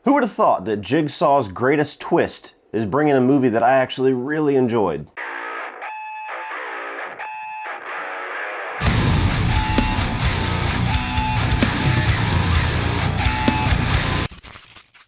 Who would have thought that Jigsaw's greatest twist is bringing a movie that I actually really enjoyed?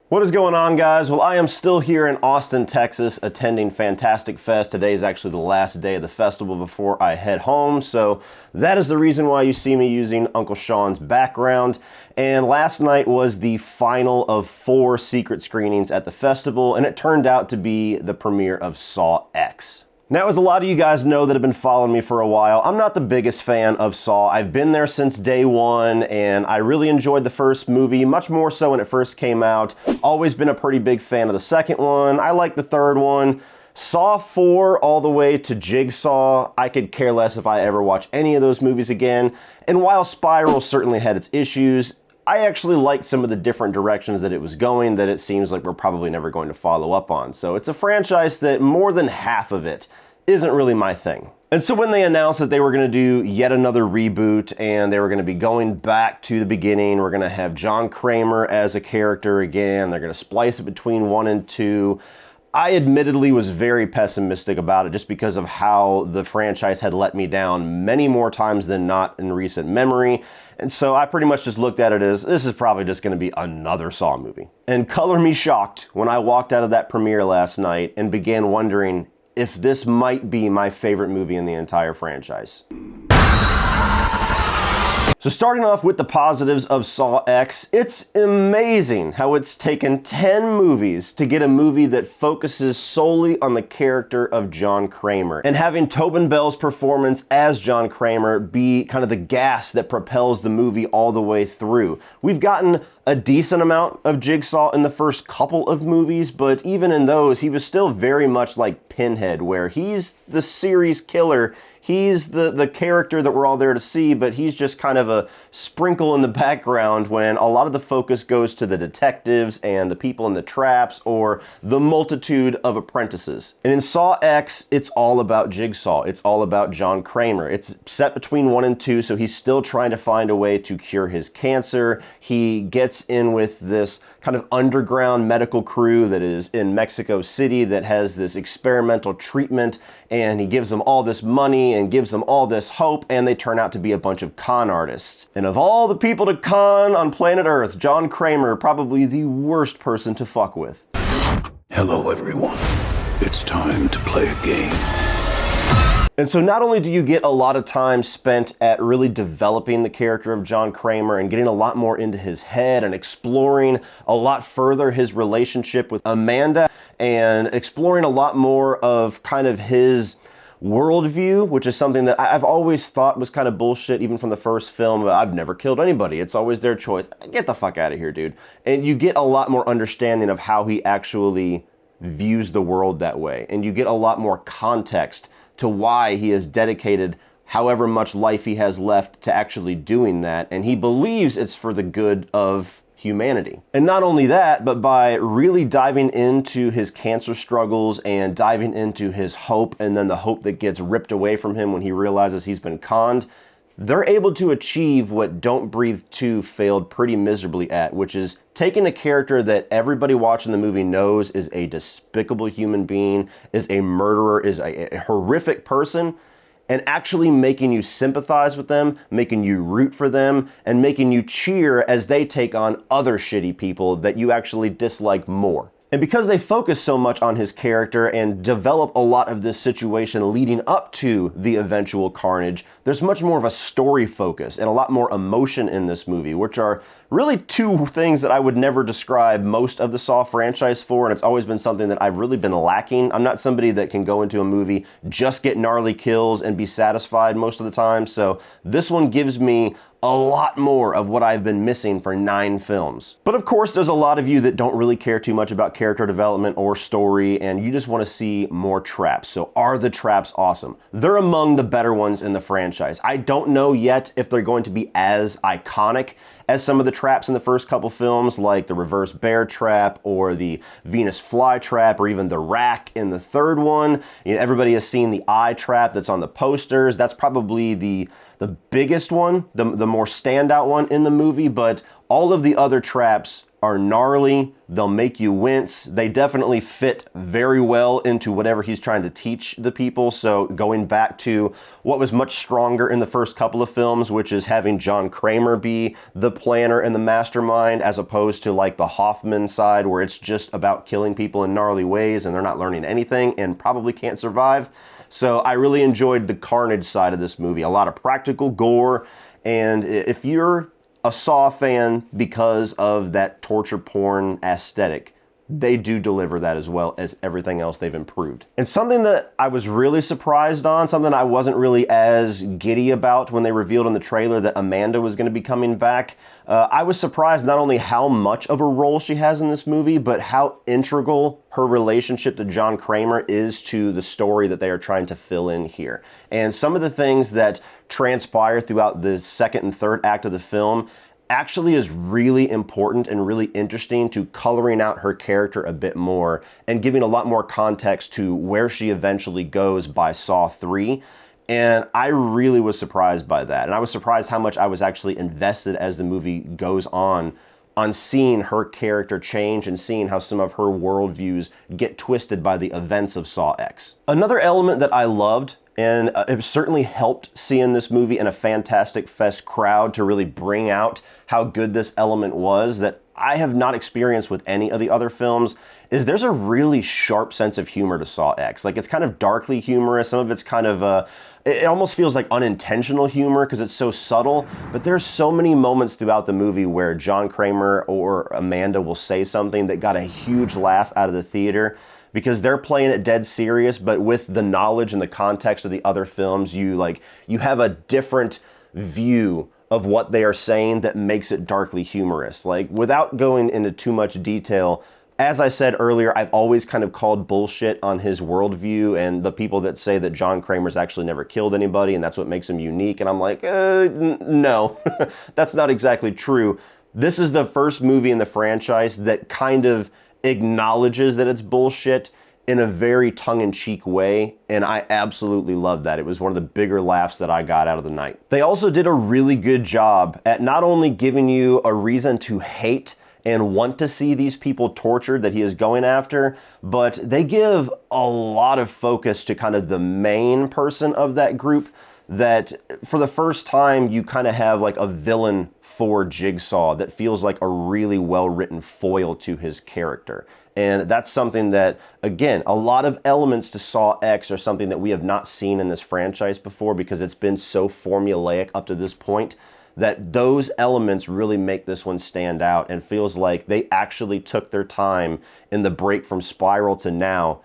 What is going on, guys? Well, I am still here in Austin, Texas, attending Fantastic Fest. Today is actually the last day of the festival before I head home, so that is the reason why you see me using Uncle Sean's background. And last night was the final of 4 secret screenings at the festival, and it turned out to be the premiere of Saw X. Now, as a lot of you guys know that have been following me for a while, I'm not the biggest fan of Saw. I've been there since day one, and I really enjoyed the first movie, much more so when it first came out. Always been a pretty big fan of the second one. I like the third one. Saw 4 all the way to Jigsaw, I could care less if I ever watch any of those movies again. And while Spiral certainly had its issues, I actually liked some of the different directions that it was going that it seems like we're probably never going to follow up on. So it's a franchise that more than half of it isn't really my thing. And so when they announced that they were going to do yet another reboot and they were going to be going back to the beginning, we're going to have John Kramer as a character again, they're going to splice it between 1 and 2, I admittedly was very pessimistic about it just because of how the franchise had let me down many more times than not in recent memory. And so I pretty much just looked at it as, this is probably just going to be another Saw movie. And color me shocked when I walked out of that premiere last night and began wondering if this might be my favorite movie in the entire franchise. So starting off with the positives of Saw X, it's amazing how it's taken 10 movies to get a movie that focuses solely on the character of John Kramer. And having Tobin Bell's performance as John Kramer be kind of the gas that propels the movie all the way through. We've gotten a decent amount of Jigsaw in the first couple of movies, but even in those, he was still very much like Pinhead, where he's the series killer. He's the character that we're all there to see, but he's just kind of a sprinkle in the background when a lot of the focus goes to the detectives and the people in the traps or the multitude of apprentices. And in Saw X, it's all about Jigsaw. It's all about John Kramer. It's set between 1 and 2, so he's still trying to find a way to cure his cancer. He gets in with this kind of underground medical crew that is in Mexico City that has this experimental treatment, and he gives them all this money and gives them all this hope, and they turn out to be a bunch of con artists. And of all the people to con on planet Earth, John Kramer, probably the worst person to fuck with. Hello, everyone. It's time to play a game. And so not only do you get a lot of time spent at really developing the character of John Kramer and getting a lot more into his head and exploring a lot further his relationship with Amanda and exploring a lot more of kind of his worldview, which is something that I've always thought was kind of bullshit, even from the first film. I've never killed anybody. It's always their choice. Get the fuck out of here, dude. And you get a lot more understanding of how he actually views the world that way. And you get a lot more context to why he has dedicated however much life he has left to actually doing that. And he believes it's for the good of humanity. And not only that, but by really diving into his cancer struggles and diving into his hope, and then the hope that gets ripped away from him when he realizes he's been conned, they're able to achieve what Don't Breathe 2 failed pretty miserably at, which is taking a character that everybody watching the movie knows is a despicable human being, is a murderer, is a horrific person, and actually making you sympathize with them, making you root for them, and making you cheer as they take on other shitty people that you actually dislike more. And because they focus so much on his character and develop a lot of this situation leading up to the eventual carnage, there's much more of a story focus and a lot more emotion in this movie, which are really 2 things that I would never describe most of the Saw franchise for, and it's always been something that I've really been lacking. I'm not somebody that can go into a movie, just get gnarly kills and be satisfied most of the time, so this one gives me a lot more of what I've been missing for 9 films. But of course, there's a lot of you that don't really care too much about character development or story, and you just want to see more traps. So are the traps awesome? They're among the better ones in the franchise. I don't know yet if they're going to be as iconic as some of the traps in the first couple films, like the reverse bear trap or the Venus fly trap or even the rack in the third one. You know, everybody has seen the eye trap that's on the posters. That's probably the biggest one, the more standout one in the movie, but all of the other traps are gnarly, they'll make you wince. They definitely fit very well into whatever he's trying to teach the people. So going back to what was much stronger in the first couple of films, which is having John Kramer be the planner and the mastermind, as opposed to like the Hoffman side where it's just about killing people in gnarly ways and they're not learning anything and probably can't survive. So I really enjoyed the carnage side of this movie. A lot of practical gore, and if you're a Saw fan because of that torture porn aesthetic, they do deliver that as well as everything else they've improved. And something that I was really surprised on, something I wasn't really as giddy about when they revealed in the trailer that Amanda was going to be coming back. I was surprised not only how much of a role she has in this movie, but how integral her relationship to John Kramer is to the story that they are trying to fill in here. And some of the things that transpire throughout the second and third act of the film actually is really important and really interesting to coloring out her character a bit more and giving a lot more context to where she eventually goes by Saw 3. And I really was surprised by that. And I was surprised how much I was actually invested as the movie goes on seeing her character change and seeing how some of her worldviews get twisted by the events of Saw X. Another element that I loved, and it certainly helped seeing this movie in a Fantastic Fest crowd to really bring out how good this element was, that I have not experienced with any of the other films, is there's a really sharp sense of humor to Saw X. Like, it's kind of darkly humorous. Some of it's kind of, it almost feels like unintentional humor because it's so subtle, but there's so many moments throughout the movie where John Kramer or Amanda will say something that got a huge laugh out of the theater, because they're playing it dead serious, but with the knowledge and the context of the other films, you have a different view of what they are saying that makes it darkly humorous. Like, without going into too much detail, as I said earlier, I've always kind of called bullshit on his worldview and the people that say that John Kramer's actually never killed anybody and that's what makes him unique. And I'm like, no, that's not exactly true. This is the first movie in the franchise that kind of acknowledges that it's bullshit in a very tongue-in-cheek way, and I absolutely loved that. It was one of the bigger laughs that I got out of the night. They also did a really good job at not only giving you a reason to hate and want to see these people tortured that he is going after, but they give a lot of focus to kind of the main person of that group, that for the first time you kind of have like a villain for Jigsaw that feels like a really well-written foil to his character. And that's something that, again, a lot of elements to Saw X are something that we have not seen in this franchise before because it's been so formulaic up to this point, that those elements really make this one stand out and feels like they actually took their time in the break from Spiral to now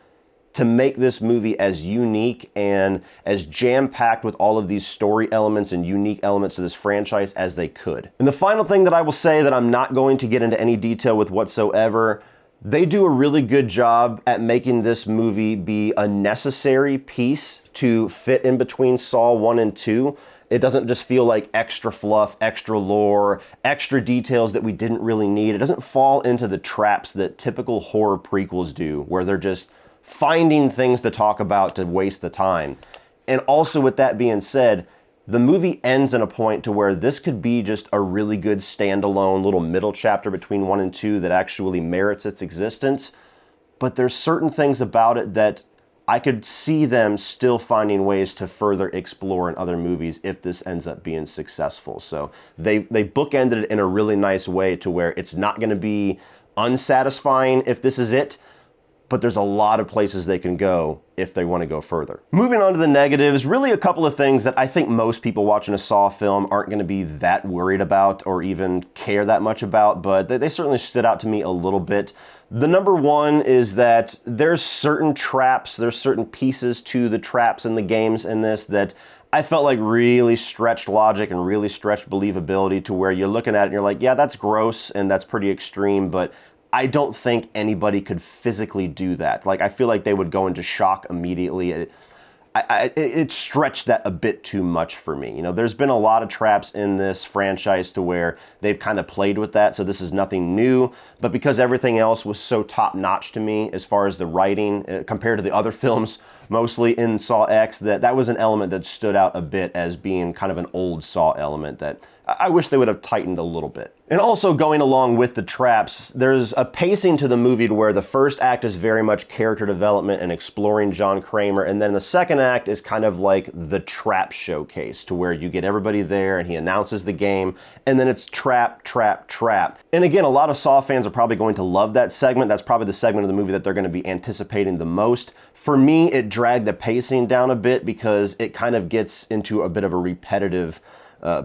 to make this movie as unique and as jam-packed with all of these story elements and unique elements to this franchise as they could. And the final thing that I will say, that I'm not going to get into any detail with whatsoever, they do a really good job at making this movie be a necessary piece to fit in between Saw 1 and 2. It doesn't just feel like extra fluff, extra lore, extra details that we didn't really need. It doesn't fall into the traps that typical horror prequels do, where they're just finding things to talk about to waste the time. And also, with that being said, the movie ends in a point to where this could be just a really good standalone little middle chapter between 1 and 2 that actually merits its existence. But there's certain things about it that I could see them still finding ways to further explore in other movies if this ends up being successful. So they bookended it in a really nice way to where it's not going to be unsatisfying if this is it, but there's a lot of places they can go if they want to go further. Moving on to the negatives, really a couple of things that I think most people watching a Saw film aren't going to be that worried about or even care that much about, but they certainly stood out to me a little bit. The number one is that there's certain traps, there's certain pieces to the traps in the games in this that I felt like really stretched logic and really stretched believability, to where you're looking at it and you're like, yeah, that's gross and that's pretty extreme, but I don't think anybody could physically do that. Like, I feel like they would go into shock immediately. It stretched that a bit too much for me. You know, there's been a lot of traps in this franchise to where they've kind of played with that, so this is nothing new. But because everything else was so top-notch to me as far as the writing, compared to the other films, mostly in Saw X, that was an element that stood out a bit as being kind of an old Saw element that I wish they would have tightened a little bit. And also going along with the traps, there's a pacing to the movie to where the first act is very much character development and exploring John Kramer, and then the second act is kind of like the trap showcase, to where you get everybody there and he announces the game, and then it's trap, trap, trap. And again, a lot of Saw fans are probably going to love that segment. That's probably the segment of the movie that they're going to be anticipating the most. For me, it dragged the pacing down a bit because it kind of gets into a bit of a repetitive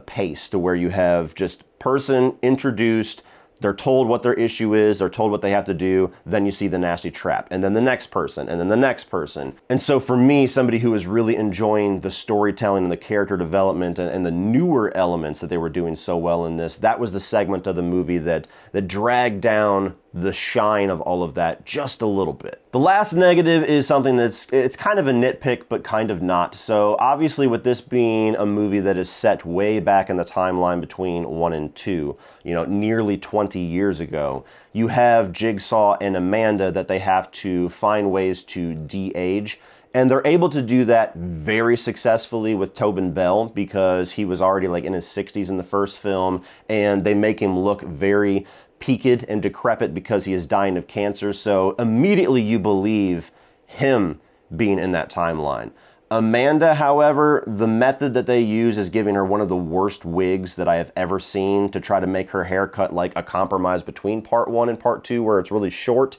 pace, to where you have just person introduced, they're told what their issue is, they're told what they have to do, then you see the nasty trap, and then the next person, and then the next person. And so for me, somebody who is really enjoying the storytelling and the character development and the newer elements that they were doing so well in this, that was the segment of the movie that dragged down the shine of all of that just a little bit. The last negative is something it's kind of a nitpick, but kind of not. So obviously with this being a movie that is set way back in the timeline between 1 and 2, nearly 20 years ago, you have Jigsaw and Amanda that they have to find ways to de-age. And they're able to do that very successfully with Tobin Bell, because he was already like in his 60s in the first film, and they make him look very peaked and decrepit because he is dying of cancer. So immediately you believe him being in that timeline. Amanda, however, the method that they use is giving her one of the worst wigs that I have ever seen to try to make her haircut like a compromise between part 1 and part 2, where it's really short.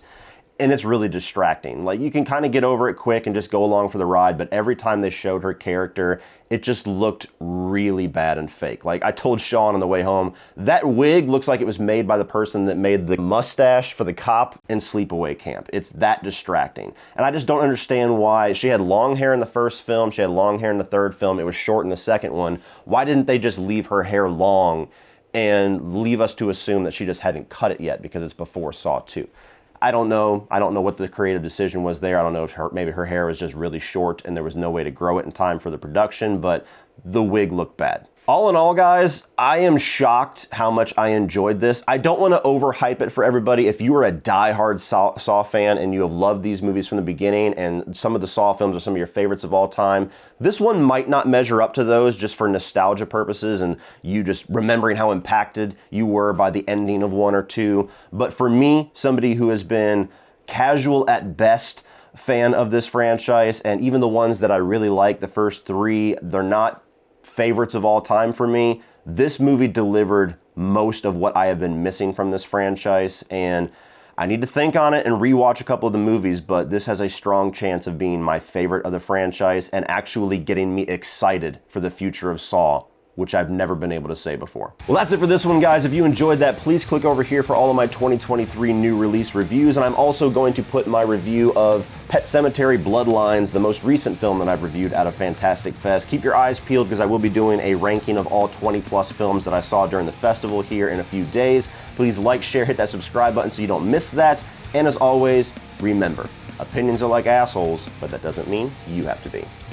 And it's really distracting. Like, you can kind of get over it quick and just go along for the ride, but every time they showed her character, it just looked really bad and fake. Like, I told Sean on the way home, that wig looks like it was made by the person that made the mustache for the cop in Sleepaway Camp. It's that distracting. And I just don't understand why. She had long hair in the first film, she had long hair in the third film, it was short in the second one. Why didn't they just leave her hair long and leave us to assume that she just hadn't cut it yet because it's before Saw 2? I don't know. I don't know what the creative decision was there. I don't know if maybe her hair was just really short and there was no way to grow it in time for the production, but the wig looked bad. All in all, guys, I am shocked how much I enjoyed this. I don't want to overhype it for everybody. If you are a diehard Saw fan and you have loved these movies from the beginning, and some of the Saw films are some of your favorites of all time, this one might not measure up to those just for nostalgia purposes and you just remembering how impacted you were by the ending of 1 or 2. But for me, somebody who has been casual at best fan of this franchise, and even the ones that I really like, the first 3, they're not favorites of all time for me. This movie delivered most of what I have been missing from this franchise, and I need to think on it and rewatch a couple of the movies, but this has a strong chance of being my favorite of the franchise and actually getting me excited for the future of Saw, which I've never been able to say before. Well, that's it for this one, guys. If you enjoyed that, please click over here for all of my 2023 new release reviews, and I'm also going to put my review of Pet Sematary Bloodlines, the most recent film that I've reviewed out of Fantastic Fest. Keep your eyes peeled, because I will be doing a ranking of all 20 plus films that I saw during the festival here in a few days. Please like, share, hit that subscribe button so you don't miss that. And as always, remember, opinions are like assholes, but that doesn't mean you have to be.